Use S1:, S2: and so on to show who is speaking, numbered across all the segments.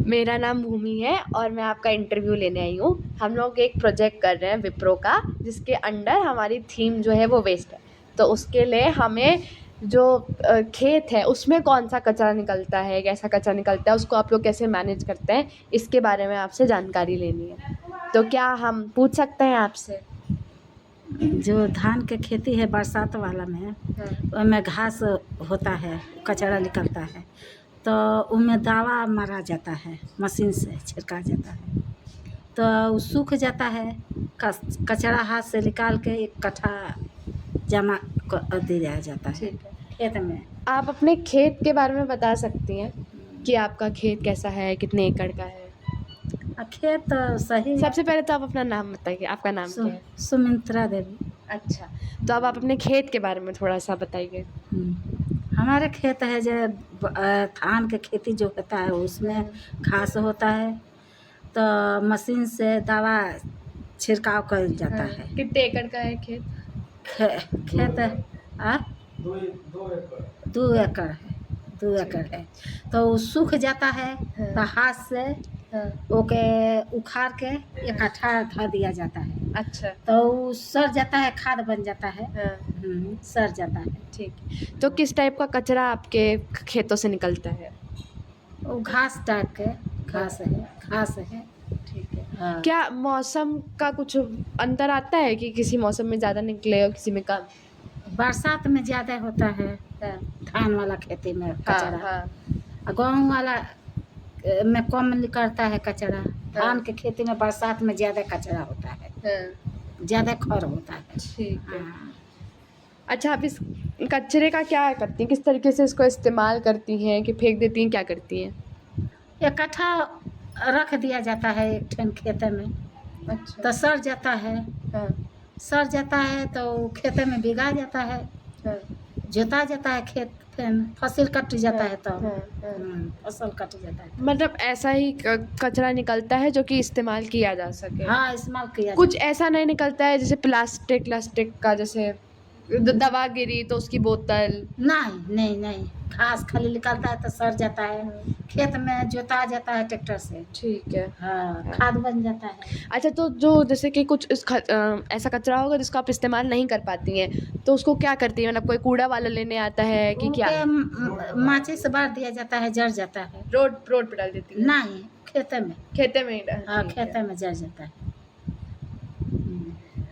S1: मेरा नाम भूमि है और मैं आपका इंटरव्यू लेने आई हूँ। हम लोग एक प्रोजेक्ट कर रहे हैं विप्रो का, जिसके अंडर हमारी थीम जो है वो वेस्ट है। तो उसके लिए हमें जो खेत है उसमें कौन सा कचरा निकलता है, कैसा कचरा निकलता है, उसको आप लोग कैसे मैनेज करते हैं, इसके बारे में आपसे जानकारी लेनी है। तो क्या हम पूछ सकते हैं आपसे?
S2: जो धान के खेती है बरसात वाला में, उसमें घास होता है, कचरा निकलता है, तो उसमें दवा मारा जाता है, मशीन से छिड़का जाता है, तो वो सूख जाता है। कचरा हाथ से निकाल के एक कट्ठा जमा कर दिया जाता है
S1: ठीक है।
S2: खेत में।
S1: आप अपने खेत के बारे में बता सकती हैं कि आपका खेत कैसा है, कितने एकड़ का है?
S2: खेत तो सही है।
S1: सबसे पहले तो आप अपना नाम बताइए, आपका नाम क्या है?
S2: सुमित्रा देवी।
S1: अच्छा, तो अब आप अपने खेत के बारे में थोड़ा सा बताइए।
S2: हमारे खेत है जो धान के खेती जो होता है उसमें घास होता है, तो मशीन से दवा छिड़काव कर जाता है।
S1: कितने एकड़ का है खेत?
S2: खेत आ 2 एकड़ है, 2 एकड़ है। तो वो सूख जाता है तो हाथ से ओके उखाड़ के इकट्ठा धर दिया जाता है।
S1: अच्छा,
S2: तो वो सड़ जाता है, खाद बन जाता है। सड़ जाता है।
S1: ठीक। तो किस टाइप का कचरा आपके खेतों से निकलता है?
S2: वो घास टाइप के घास है, घास है।
S1: ठीक है।
S2: हाँ।
S1: क्या मौसम का कुछ अंतर आता है कि किसी मौसम में ज़्यादा निकले और किसी में कम?
S2: बरसात में ज़्यादा होता है धान वाला खेती में कचरा,
S1: हाँ।
S2: और गेहूँ वाला में कम निकलता है कचरा। धान के खेती में बरसात में ज़्यादा कचरा होता है, ज़्यादा खर होता है।
S1: ठीक है।
S2: हाँ।
S1: अच्छा, आप इस कचरे का क्या करती हैं? किस तरीके से इसको इस्तेमाल करती हैं कि फेंक देती हैं, क्या करती हैं?
S2: इकट्ठा रख दिया जाता है एक ठन खेत में,
S1: अच्छा।
S2: तो सड़ जाता है। सड़ जाता है तो खेत में भिगा जाता है, जोता जाता है खेत, फिर फसल कट जाता है तो फसल कट जाता है।
S1: मतलब ऐसा ही कचरा निकलता है जो कि इस्तेमाल किया जा सके।
S2: हाँ, इस्तेमाल किया
S1: कुछ
S2: जाता
S1: ऐसा नहीं निकलता है जैसे प्लास्टिक का, जैसे दवा गिरी तो उसकी बोतल?
S2: है। नहीं, घास खाली निकलता है तो सड़ जाता है, खेत में जोता जाता है ट्रैक्टर से।
S1: ठीक है।
S2: हाँ, खाद बन जाता है।
S1: अच्छा, तो जो जैसे कि कुछ ऐसा कचरा होगा जिसको आप इस्तेमाल नहीं कर पाती हैं, तो उसको क्या करती हैं? मतलब कोई कूड़ा वाला लेने आता है कि क्या?
S2: माचिस से बार दिया जाता है, जड़ जाता है।
S1: रोड पे डाल देती हैं?
S2: नहीं, खेते में।
S1: खेते में ही
S2: हाँ,
S1: ठीक है।
S2: खेते में जड़ जाता है।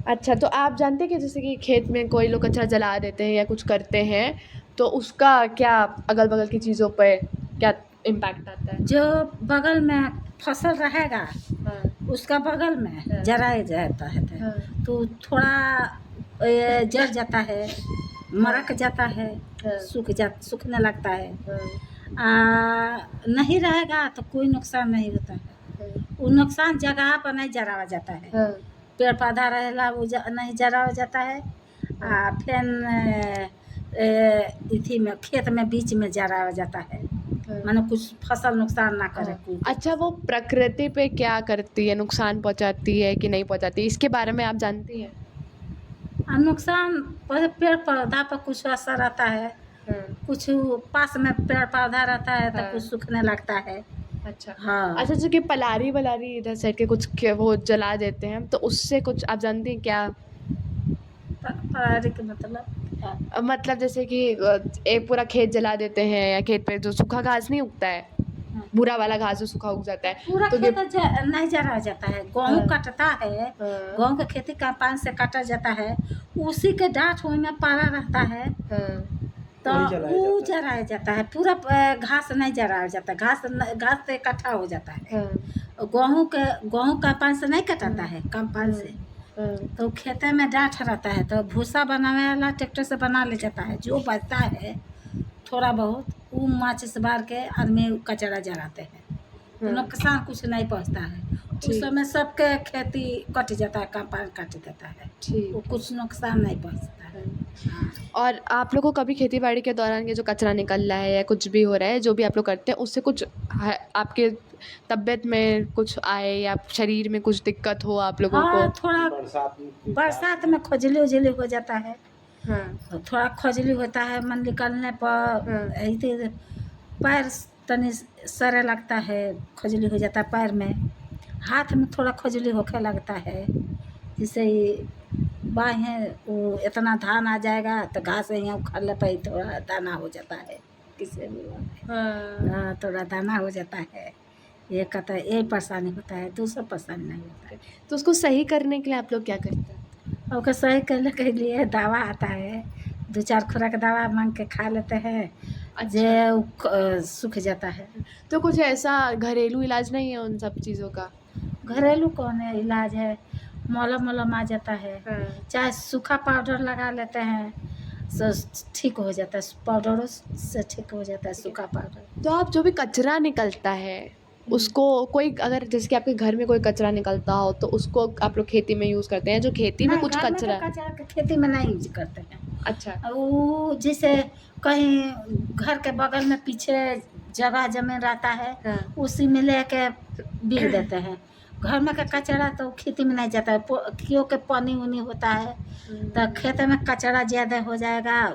S1: अच्छा, तो आप जानते हैं कि जैसे कि खेत में कोई लोग कचरा जला देते हैं या कुछ करते हैं, तो उसका क्या अगल-बगल की चीज़ों पे क्या इम्पैक्ट आता है?
S2: जो बगल में फसल रहेगा उसका बगल में जराया जाता है, तो थोड़ा जल जाता है, मरक जाता है, सूखने लगता है। नहीं रहेगा तो कोई नुकसान नहीं होता है। वो नुकसान जगह पर नहीं जराया जाता है। पेड़ पौधा रहेला वो नहीं जराया जाता है। फिर इथी में खेत में बीच में जराया जाता है, मानो कुछ फसल नुकसान ना करे कोई।
S1: अच्छा, वो प्रकृति पे क्या करती है? नुकसान पहुँचाती है कि नहीं पहुँचाती? इसके बारे में आप जानती हैं?
S2: नुकसान पेड़ पौधा पर कुछ असर आता है, कुछ पास में पेड़ पौधा रहता है तो कुछ सूखने लगता है।
S1: अच्छा।
S2: हाँ।
S1: अच्छा, जो कि पलारी इधर साइड के कुछ वो जला देते हैं, तो उससे कुछ आप जानती हैं क्या?
S2: परारी के मतलब
S1: मतलब जैसे कि एक पूरा खेत जला देते हैं, या खेत पे जो सूखा घास नहीं उगता है, भूरा वाला घास जो सूखा उग जाता है,
S2: पूरा
S1: तो
S2: खेत नहीं जरा जाता है। गेहूँ कटता है, गेहूँ के खेती कम्पाइन से काटा जाता है, उसी के डाँठ में पारा रहता है, तो वो जराया जाता है। पूरा घास नहीं जराया जाता, घास से इकट्ठा हो जाता है। गेहूँ कम्पाइन से नहीं कटाता है, कम्पाइन से तो खेते में डाँठ रहता है, तो भूसा बनाने वाला ट्रैक्टर से बना ले जाता है। जो बचता है थोड़ा बहुत वो माचिस बार के आदमी कचरा जलाते हैं, तो नुकसान कुछ नहीं पहुँचता है। उस समय सबके खेती कट जाता है, कम्पाइन काट देता है, वो कुछ नुकसान नहीं पहुँचता है।
S1: और आप लोग को कभी खेती बाड़ी के दौरान ये जो कचरा निकल रहा है या कुछ भी हो रहा है, जो भी आप लोग करते हैं, उससे कुछ आपके तबीयत में कुछ आए या शरीर में कुछ दिक्कत हो आप लोगों को?
S2: हाँ, थोड़ा बरसात में खुजली उजली हो जाता है, तो थोड़ा खुजली होता है, मन निकलने पर पैर तनी सरे लगता है, खुजली हो जाता है पैर में, हाथ में थोड़ा खुजली होखे लगता है। जिससे बाहें वो इतना धान आ जाएगा तो घास यहाँ उखड़ने पर ही थोड़ा दाना हो जाता है, किसी भी हाँ थोड़ा दाना हो जाता है। ये कहता है यही परेशानी होता है, दूसरा परेशानी नहीं होता है।
S1: तो उसको सही करने के लिए आप लोग क्या करते हैं?
S2: और सही करने के लिए दवा आता है, 2-4 खुराक दवा मांग के खा लेते हैं, जे सूख जाता है।
S1: तो कुछ ऐसा घरेलू इलाज नहीं है उन सब चीज़ों का?
S2: घरेलू कौन है इलाज है, मलम वलम आ जाता है, चाहे सूखा पाउडर लगा लेते हैं तो ठीक हो जाता है, पाउडरों से ठीक हो जाता है सूखा पाउडर।
S1: तो आप जो भी कचरा निकलता है उसको कोई अगर जैसे कि आपके घर में कोई कचरा निकलता हो तो उसको आप लोग खेती में यूज़ करते हैं? जो खेती में कुछ कचरा
S2: खेती में नहीं यूज करते हैं।
S1: अच्छा,
S2: वो जैसे कहीं घर के बगल में पीछे जगह जमीन रहता है,
S1: हाँ।
S2: उसी में लेके बिक देते हैं। घर में का कचरा तो खेती में नहीं जाता है, क्योंकि पानी उनी होता है तो खेत में कचरा ज़्यादा हो जाएगा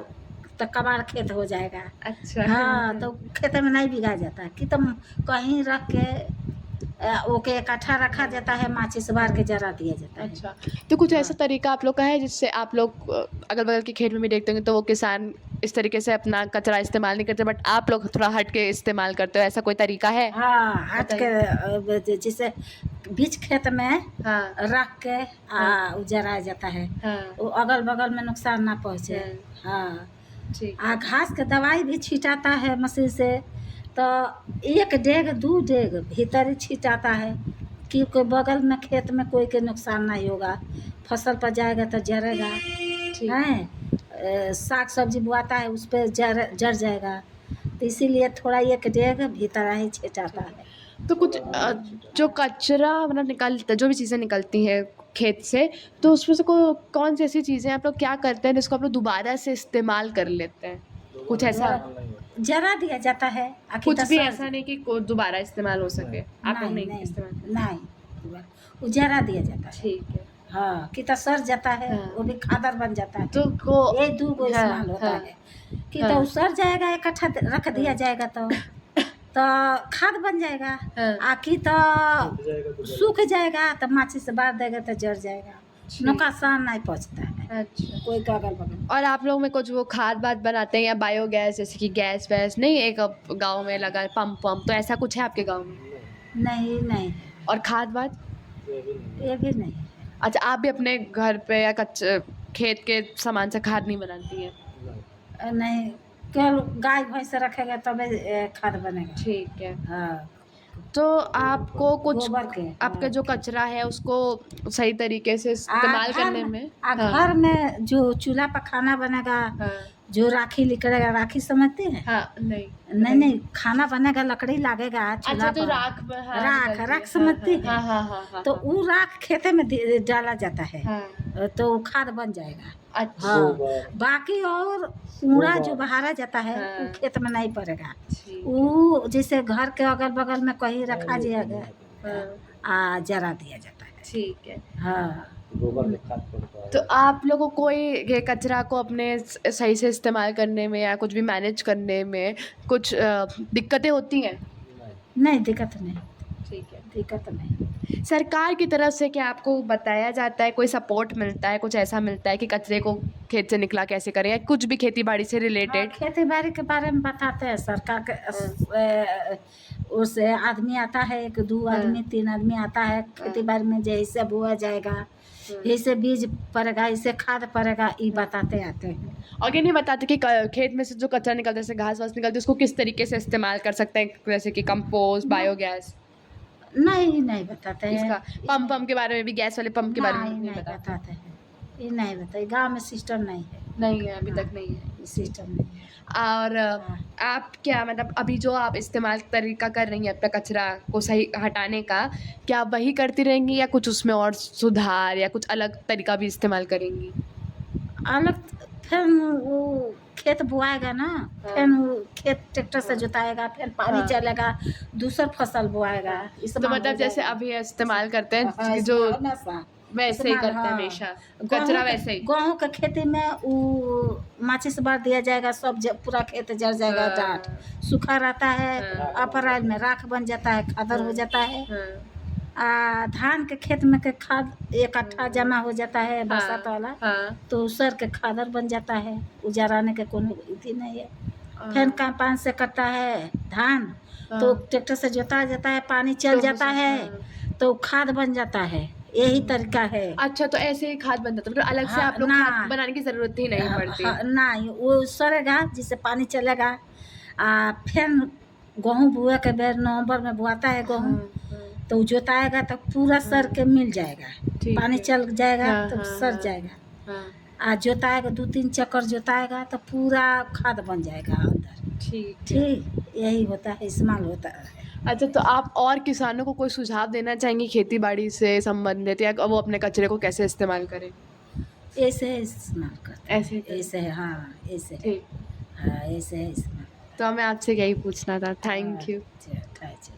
S2: तो कबाड़ खेत हो जाएगा।
S1: अच्छा।
S2: हाँ तो खेत में नहीं बिगा जाता है कि तुम कहीं रख के ओके इकट्ठा रखा जाता है, माचिस बार के जरा दिया जाता है।
S1: अच्छा, तो कुछ ऐसा तरीका आप लोग का है जिससे आप लोग अगल बगल के खेत में भी देखते होंगे तो वो किसान इस तरीके से अपना कचरा इस्तेमाल नहीं करते, बट आप लोग थोड़ा हट के इस्तेमाल करते हो, ऐसा कोई तरीका है?
S2: हाँ हट के जैसे बीच खेत में
S1: हाँ
S2: रख के जराया जाता है, वो अगल बगल में नुकसान ना पहुँचे। हाँ
S1: ठीक।
S2: घास के दवाई भी छिटाता है मशीन से, तो 1 डेग 2 डेग भीतर ही छिटाता है कि कोई बगल में खेत में कोई के नुकसान नहीं होगा, फसल पर जाएगा तो जरेगा। हैं साग सब्जी बुआता है उस पर जर जाएगा, तो इसीलिए थोड़ा 1 डेग भीतर ही छिटाता है।
S1: तो कुछ जो कचरा मतलब निकलता जो भी चीज़ें निकलती हैं खेत से, तो उसमें से कौन सी ऐसी चीज़ें आप लोग क्या करते हैं जिसको आप लोग दोबारा से इस्तेमाल कर लेते हैं? कुछ ऐसा
S2: जरा दिया जाता है,
S1: कुछ भी ऐसा नहीं कि दोबारा इस्तेमाल हो सके? आप लोग नहीं इस्तेमाल?
S2: नहीं, वो जरा दिया जाता है।
S1: ठीक है।
S2: हाँ कि तो सर जाता है, वो भी खादर बन जाता है।
S1: तो
S2: ये 2 गो इस्तेमाल होता है कि तो सर जाएगा, इकट्ठा रख दिया जाएगा तो खाद बन जाएगा, आखी तो सूख जाएगा तो माचिस से बार देगा तो जर जाएगा, नुकसान नहीं पहुँचता है।
S1: अच्छा,
S2: कोई का अगल बगल।
S1: और आप लोग में कुछ वो खाद वाद बनाते हैं या बायोगैस जैसे कि गैस वैस नहीं, एक गांव में लगा पंप तो ऐसा कुछ है आपके गांव में?
S2: नहीं।
S1: और खाद वाद?
S2: ये भी नहीं।
S1: अच्छा, आप भी अपने घर पे या खेत के सामान से खाद नहीं बनाती हैं?
S2: नहीं, केवल गाय भैंस रखेगा तब खाद बनेगा।
S1: ठीक है।
S2: हाँ
S1: तो आपको कुछ
S2: के
S1: आपका जो कचरा है उसको सही तरीके से इस्तेमाल करने में
S2: घर में जो चूल्हा पर खाना बनेगा, जो राखी निकलेगा, राखी समझते हैं?
S1: हाँ,
S2: नहीं खाना बनेगा, लकड़ी लगेगा चूल्हा
S1: अच्छा,
S2: पर, राख समझती है?
S1: हाँ,
S2: तो वो राख खेते में डाला जाता है, तो खाद बन जाएगा।
S1: अच्छा।
S2: हाँ बाकी और कूड़ा जो बहारा जाता है वो खेत में नहीं पड़ेगा, वो जैसे घर के अगल बगल में कहीं रखा जाएगा, जरा दिया जाता है।
S1: ठीक है।
S2: हाँ
S1: तो आप लोगों को कोई ये कचरा को अपने सही से इस्तेमाल करने में या कुछ भी मैनेज करने में कुछ दिक्कतें होती हैं?
S2: नहीं, दिक्कत नहीं।
S1: ठीक है,
S2: दिक्कत नहीं।
S1: सरकार की तरफ से क्या आपको बताया जाता है, कोई सपोर्ट मिलता है, कुछ ऐसा मिलता है कि कचरे को खेत से निकला कैसे करें, या कुछ भी खेती बाड़ी से रिलेटेड?
S2: खेती बाड़ी के बारे में बताते हैं सरकार के, उससे आदमी आता है, 1-2 आदमी 3 आदमी आता है, खेती बाड़ी में जैसे बोआ जाएगा, जैसे बीज पड़ेगा, इससे खाद पड़ेगा, ये बताते आते हैं।
S1: और ये नहीं बताते कि खेत में से जो कचरा निकलता है, जैसे घास वास निकलती है, उसको किस तरीके से इस्तेमाल कर सकते हैं, जैसे कि कंपोस्ट, बायोगैस?
S2: नहीं बताते हैं।
S1: इसका पंप के बारे में भी, गैस वाले पंप के बारे में
S2: नहीं बताते हैं, ये नहीं बताए। गांव में सिस्टम नहीं है,
S1: अभी तक नहीं है
S2: सिस्टम नहीं है।
S1: और आप क्या मतलब अभी जो आप इस्तेमाल तरीका कर रही हैं अपना कचरा को सही हटाने का, क्या आप वही करती रहेंगी या कुछ उसमें और सुधार या कुछ अलग तरीका भी इस्तेमाल करेंगी?
S2: अलग फिर वो खेत बुआएगा ना, फिर वो खेत ट्रैक्टर से जोताएगा, फिर पानी चलेगा, दूसर फसल बुआएगा।
S1: तो मतलब जैसे अभी इस्तेमाल करते हैं जो वैसे ही
S2: इस्तेमाल,
S1: करते हैं
S2: हाँ।
S1: हमेशा,
S2: गेहूं
S1: कचरा
S2: के-
S1: वैसे ही।
S2: गेहूं के खेती में वो माचिस बार दिया जाएगा, सब पूरा खेत जल जाएगा,
S1: हाँ।
S2: डांट सूखा रहता है।
S1: हाँ।
S2: अप्रैल में राख बन जाता है, खादर हो जाता है।
S1: हाँ।
S2: धान के खेत में के खाद इकट्ठा जमा हो जाता है बरसात वाला,
S1: हाँ।
S2: तो सर के खादर बन जाता है, उजराने के कोनो इति नहीं है।
S1: हाँ।
S2: फिर पान से कटता है धान, तो
S1: हाँ।
S2: ट्रैक्टर से जोता जाता है, पानी चल
S1: तो
S2: जाता है,
S1: हाँ।
S2: तो खाद बन जाता है। यही तरीका है।
S1: अच्छा, तो ऐसे ही खाद बन जाता है, मतलब अलग से
S2: हाँ,
S1: आप लोग
S2: ना।
S1: खाद बनाने की जरूरत ही नहीं पड़ती।
S2: नहीं, वो सड़ेगा जिससे पानी चलेगा। फिर गेहूँ बुआ के बेर नवंबर में बुआता है गेहूँ,
S1: हाँ।
S2: तो जोताएगा तो पूरा सर के मिल जाएगा,
S1: ठीक
S2: पानी
S1: है।
S2: चल जाएगा
S1: हाँ,
S2: तो
S1: हाँ,
S2: सर
S1: हाँ,
S2: जाएगा।
S1: हाँ।
S2: जोताएगा 2-3 चक्कर जोताएगा तो पूरा खाद बन जाएगा अंदर।
S1: ठीक है।
S2: ठीक, यही होता है, इस्तेमाल होता है।
S1: अच्छा, तो आप और किसानों को कोई सुझाव देना चाहेंगी खेती बाड़ी से संबंधित, या वो अपने कचरे को कैसे इस्तेमाल करें?
S2: ऐसे इस्तेमाल करते
S1: ऐसे ही
S2: हैं,
S1: करें।
S2: ऐसे है, हाँ ऐसे है।
S1: ठीक।
S2: हाँ ऐसे है इस्तेमाल।
S1: तो हमें आपसे यही पूछना था। Thank you.
S2: अच्छा, अच्छा।